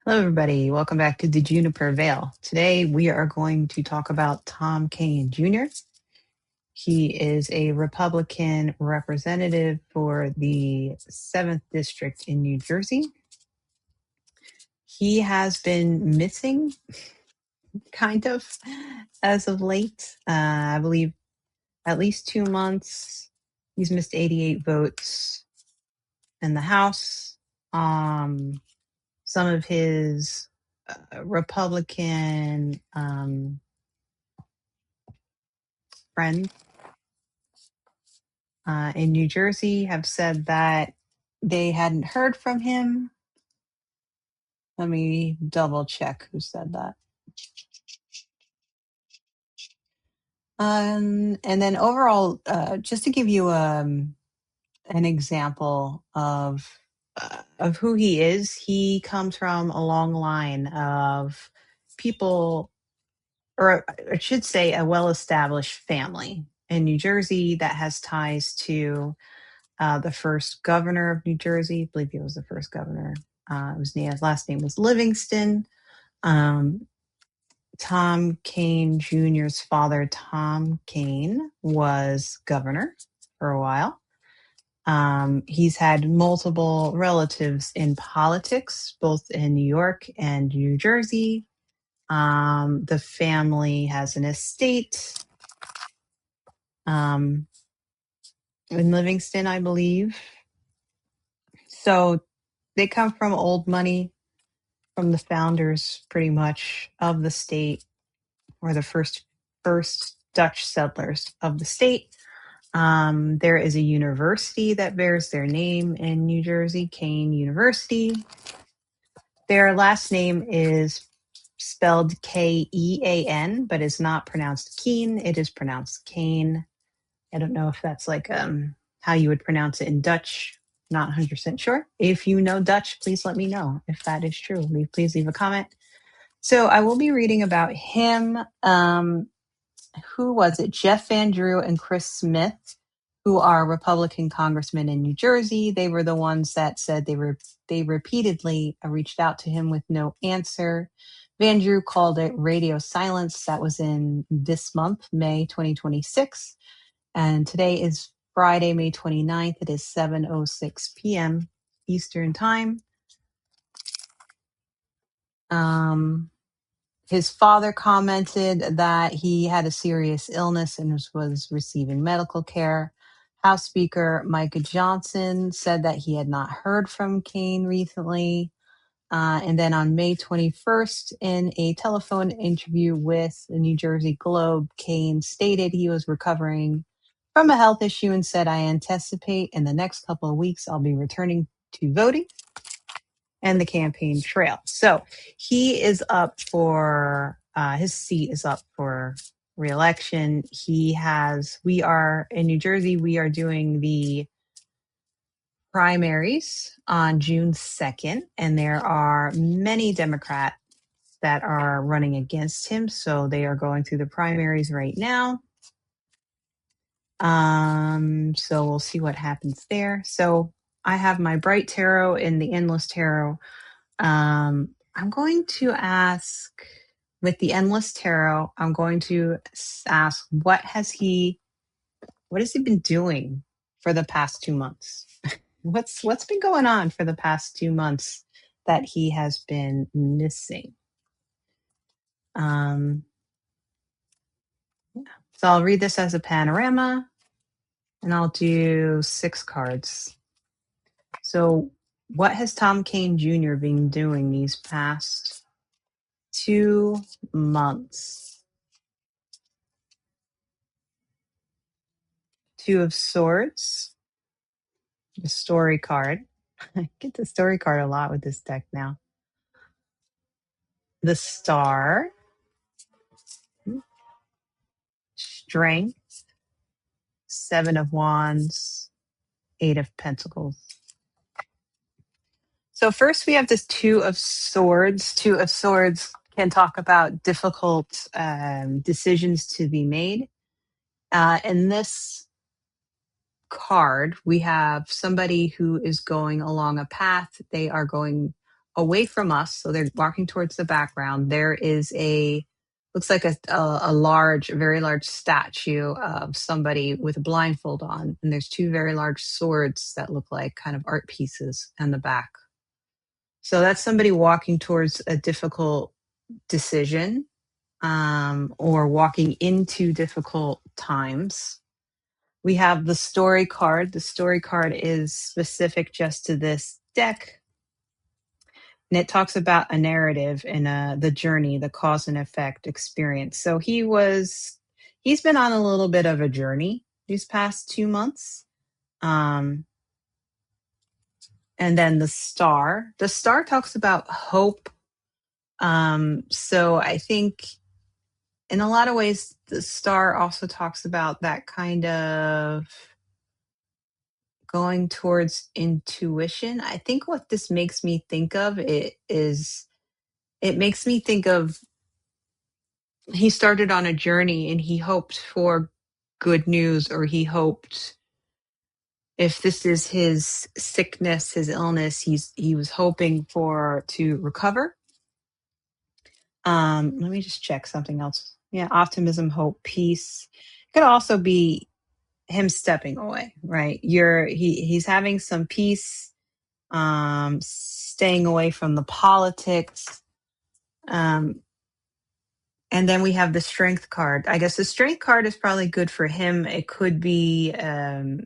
Hello, everybody. Welcome back to the Juniper Vale. Today, we are going to talk about Tom Kean Jr. He is a Republican representative for the 7th District in New Jersey. He has been missing, kind of, as of late. I believe at least 2 months. He's missed 88 votes in the House. Some of his Republican friends in New Jersey have said that they hadn't heard from him. Let me double check who said that. And then overall, just to give you an example of who he is, he comes from a long line of people, or I should say, a well-established family in New Jersey that has ties to the first governor of New Jersey. I believe he was the first governor. His last name was Livingston. Tom Kean Jr.'s father, Tom Kean, was governor for a while. He's had multiple relatives in politics, both in New York and New Jersey. The family has an estate in Livingston, I believe. So they come from old money, from the founders, pretty much, of the state, or the first Dutch settlers of the state. There is a university that bears their name in New Jersey, Kean University. Their last name is spelled Kean, but is not pronounced Kean. It is pronounced Kane. I don't know if that's like how you would pronounce it in Dutch. Not 100% sure. If you know Dutch, please let me know if that is true. Please leave a comment. So I will be reading about him. Who was it? Jeff Van Drew and Chris Smith, who are Republican congressmen in New Jersey. They were the ones that said they repeatedly reached out to him with no answer. Van Drew called it radio silence. That was in this month, May 2026. And today is Friday, May 29th. It is 7:06 p.m. Eastern Time. His father commented that he had a serious illness and was receiving medical care. House Speaker Micah Johnson said that he had not heard from Kean recently. And then on May 21st, in a telephone interview with the New Jersey Globe, Kean stated he was recovering from a health issue and said, "I anticipate in the next couple of weeks I'll be returning to voting and the campaign trail." So he is up for, his seat is up for reelection. We are in New Jersey, we are doing the primaries on June 2nd, and there are many Democrats that are running against him. So they are going through the primaries right now. So we'll see what happens there. So I have my Bright Tarot and the Endless Tarot. I'm going to ask, with the Endless Tarot, I'm going to ask, what has he been doing for the past 2 months? What's been going on for the past 2 months that he has been missing? Yeah. So I'll read this as a panorama, and I'll do 6 cards. So what has Tom Kean Jr. been doing these past 2 months? 2 of Swords, the story card. I get the story card a lot with this deck now. The Star, Strength, 7 of Wands, 8 of Pentacles. So first we have this 2 of Swords. 2 of Swords can talk about difficult decisions to be made. In this card, we have somebody who is going along a path. They are going away from us. So they're walking towards the background. There is looks like a large, very large statue of somebody with a blindfold on. And there's two very large swords that look like kind of art pieces in the back. So that's somebody walking towards a difficult decision, or walking into difficult times. We have the story card. The story card is specific just to this deck, and it talks about a narrative and the journey, the cause and effect experience. So he's been on a little bit of a journey these past 2 months. Um, and then the star talks about hope. So I think in a lot of ways, the star also talks about that kind of going towards intuition. I think what this makes me think of it makes me think of he started on a journey and he hoped for good news, or he hoped, if this is his sickness, his illness, he was hoping for to recover. Let me just check something else. Yeah, optimism, hope, peace. Could also be him stepping away, right? He's having some peace, staying away from the politics. Um, and then we have the strength card. I guess the strength card is probably good for him. It could be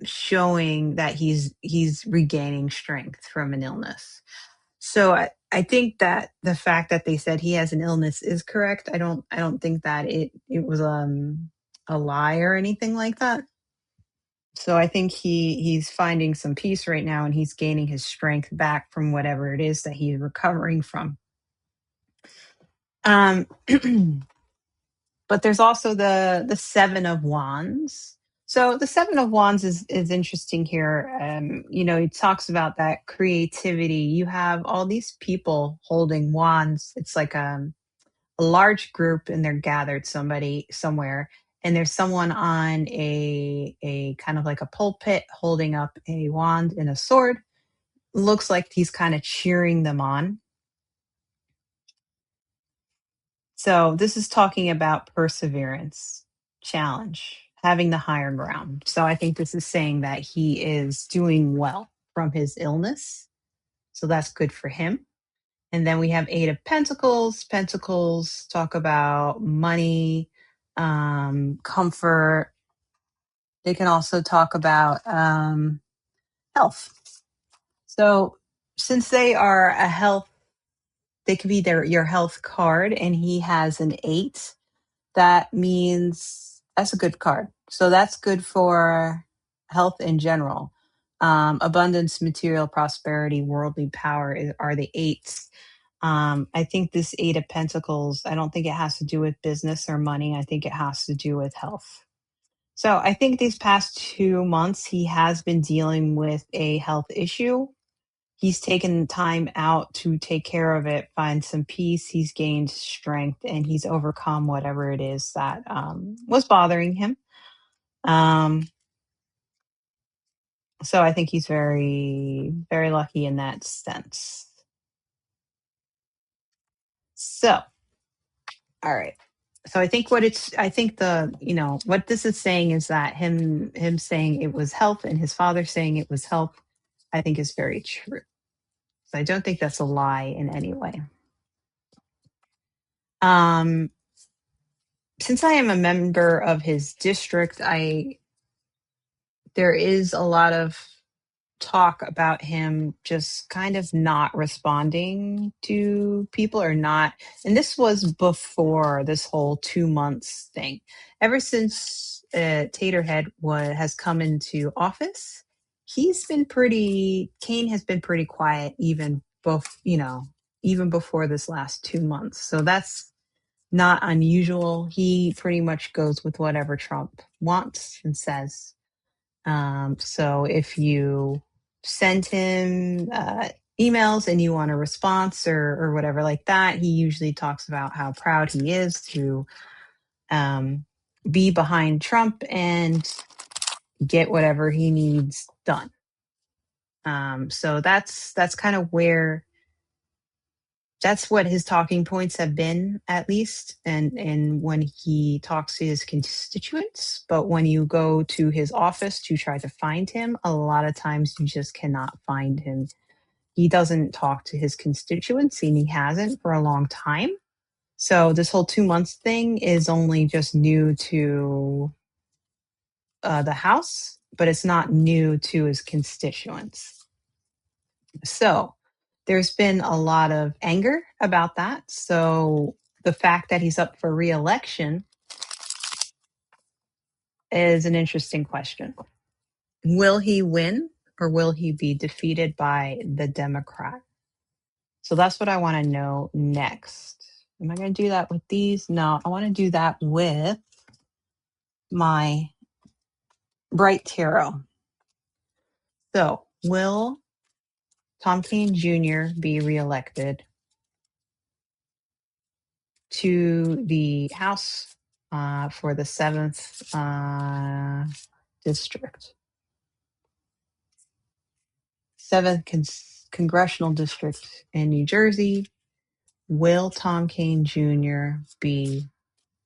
showing that he's regaining strength from an illness. So I think that the fact that they said he has an illness is correct. I don't think that it was a lie or anything like that. So I think he's finding some peace right now, and he's gaining his strength back from whatever it is that he's recovering from. Um but there's also the 7 of Wands. So the 7 of Wands is interesting here. It talks about that creativity. You have all these people holding wands. It's like a large group, and they're gathered somewhere, and there's someone on a kind of like a pulpit holding up a wand and a sword. Looks like he's kind of cheering them on. So this is talking about perseverance, challenge, having the higher ground. So I think this is saying that he is doing well from his illness. So that's good for him. And then we have 8 of Pentacles. Pentacles talk about money, comfort. They can also talk about health. So since they are they could be your health card, and he has an 8. That means that's a good card. So that's good for health in general. Abundance, material prosperity, worldly power are the 8s. I think this 8 of Pentacles, I don't think it has to do with business or money. I think it has to do with health. So I think these past 2 months, he has been dealing with a health issue. He's taken time out to take care of it, find some peace. He's gained strength, and he's overcome whatever it is that was bothering him. Um, so I think he's very, very lucky in that sense. So, all right. So I think what this is saying is that him saying it was health and his father saying it was health, I think is very true. So I don't think that's a lie in any way. Um, since I am a member of his district, there is a lot of talk about him just kind of not responding to people, or not. And this was before this whole 2 months thing. Ever since Taterhead has come into office, Kean has been pretty quiet, even before this last 2 months. So that's not unusual. He pretty much goes with whatever Trump wants and says. So if you send him emails and you want a response or whatever like that, he usually talks about how proud he is to be behind Trump and get whatever he needs done. So that's kind of where That's what his talking points have been, at least, and when he talks to his constituents. But when you go to his office to try to find him, a lot of times you just cannot find him. He doesn't talk to his constituents, and he hasn't for a long time. So this whole 2 months thing is only just new to the House, but it's not new to his constituents. So there's been a lot of anger about that. So the fact that he's up for reelection is an interesting question. Will he win or will he be defeated by the Democrat? So that's what I want to know next. Am I going to do that with these? No, I want to do that with my Bright Tarot. So, will Tom Kean Jr. be reelected to the House for the 7th district? 7th congressional district in New Jersey. Will Tom Kean Jr. be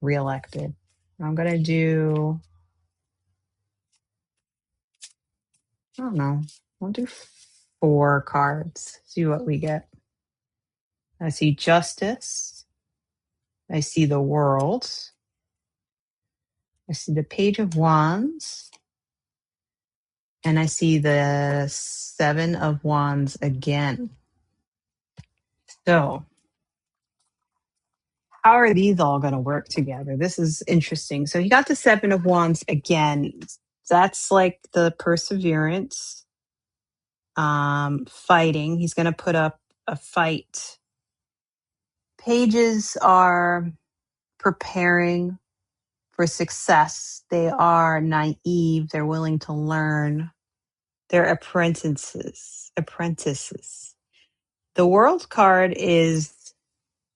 reelected? I'm going to do, I don't know, I'll do 4 cards, see what we get. I see Justice. I see the World. I see the Page of Wands. And I see the 7 of Wands again. So, how are these all going to work together? This is interesting. So, he got the 7 of Wands again. That's like the perseverance, fighting. He's going to put up a fight. Pages are preparing for success. They are naive. They're willing to learn. They're apprentices. The World card is,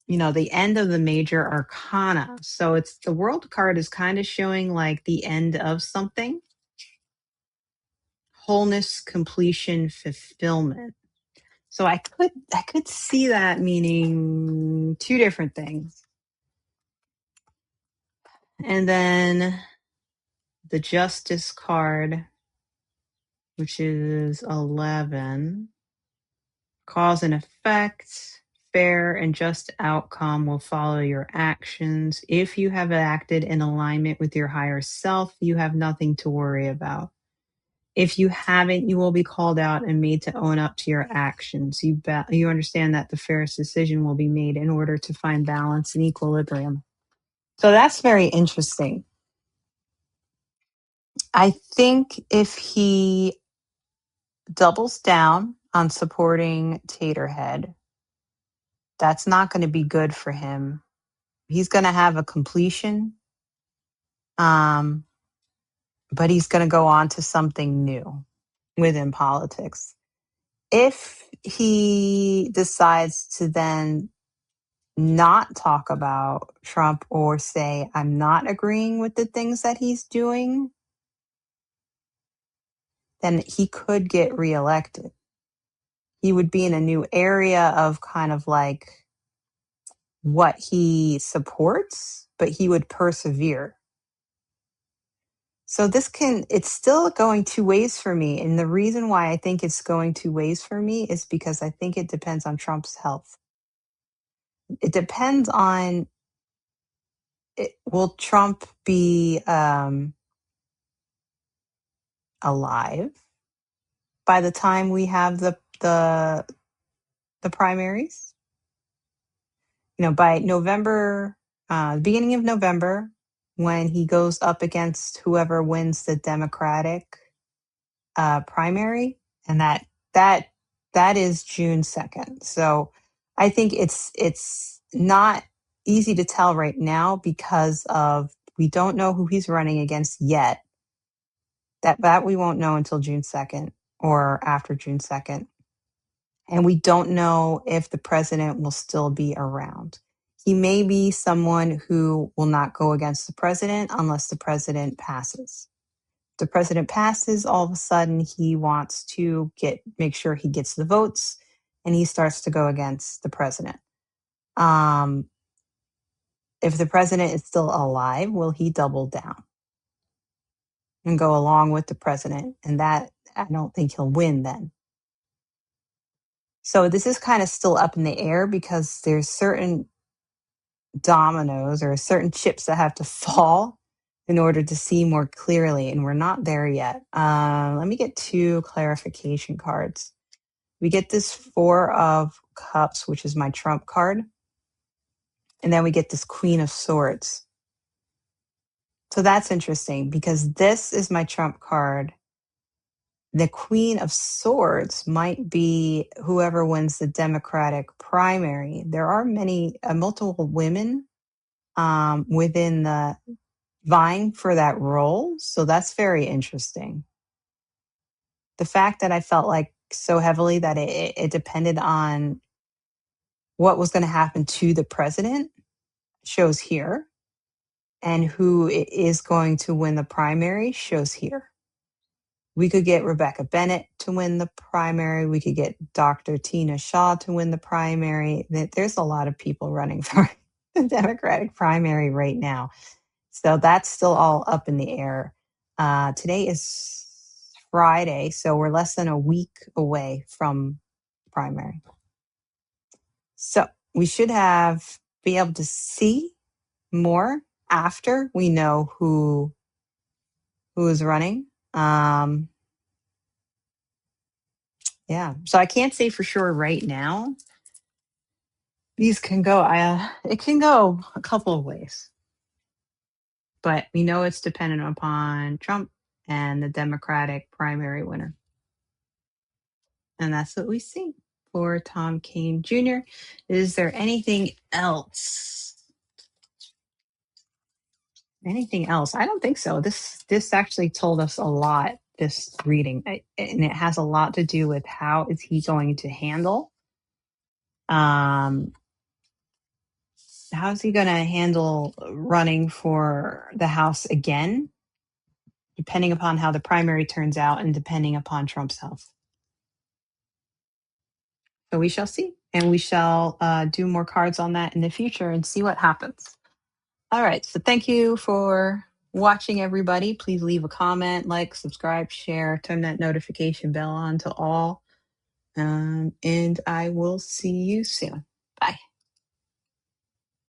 the end of the major arcana. So it's the World card is kind of showing like the end of something. Wholeness, completion, fulfillment. So I could see that meaning 2 different things. And then the Justice card, which is 11, cause and effect. Fair and just outcome will follow your actions. If you have acted in alignment with your higher self, you have nothing to worry about. If you haven't, you will be called out and made to own up to your actions. You understand that the fairest decision will be made in order to find balance and equilibrium. So that's very interesting. I think if he doubles down on supporting Taterhead, that's not going to be good for him. He's going to have a completion, but he's going to go on to something new within politics. If he decides to then not talk about Trump or say, I'm not agreeing with the things that he's doing, then he could get reelected. He would be in a new area of kind of like what he supports, but he would persevere. So it's still going 2 ways for me. And the reason why I think it's going 2 ways for me is because I think it depends on Trump's health. It depends on, will Trump be alive by the time we have the primaries? By November, beginning of November, when he goes up against whoever wins the Democratic primary, and that is June 2nd. So I think it's not easy to tell right now because of we don't know who he's running against yet. That we won't know until June 2nd or after June 2nd. And we don't know if the president will still be around. He may be someone who will not go against the president unless the president passes. The president passes, all of a sudden he wants to make sure he gets the votes and he starts to go against the president. If the president is still alive, will he double down and go along with the president? And that, I don't think he'll win then. So this is kind of still up in the air because there's certain dominoes or certain chips that have to fall in order to see more clearly, and we're not there yet. Let me get two clarification cards. We get this Four of Cups, which is my trump card, and then we get this Queen of Swords. So that's interesting because this is my trump card. The Queen of Swords might be whoever wins the Democratic primary. There are multiple women within the vying for that role. So that's very interesting. The fact that I felt like so heavily that it depended on what was going to happen to the president shows here, and who is going to win the primary shows here. We could get Rebecca Bennett to win the primary. We could get Dr. Tina Shaw to win the primary. There's a lot of people running for the Democratic primary right now. So that's still all up in the air. Today is Friday, so we're less than a week away from primary. So we should be able to see more after we know who is running. Yeah, so I can't say for sure right now. These can go. It can go a couple of ways, but we know it's dependent upon Trump and the Democratic primary winner. And that's what we see for Tom Kean Jr. Is there anything else? Anything else? I don't think so. This actually told us a lot, this reading. And it has a lot to do with how is he going to handle how's he going to handle running for the House again, depending upon how the primary turns out and depending upon Trump's health. So we shall see. And we shall do more cards on that in the future and see what happens. All right. So thank you for watching, everybody. Please leave a comment, like, subscribe, share, turn that notification bell on to all. And I will see you soon. Bye.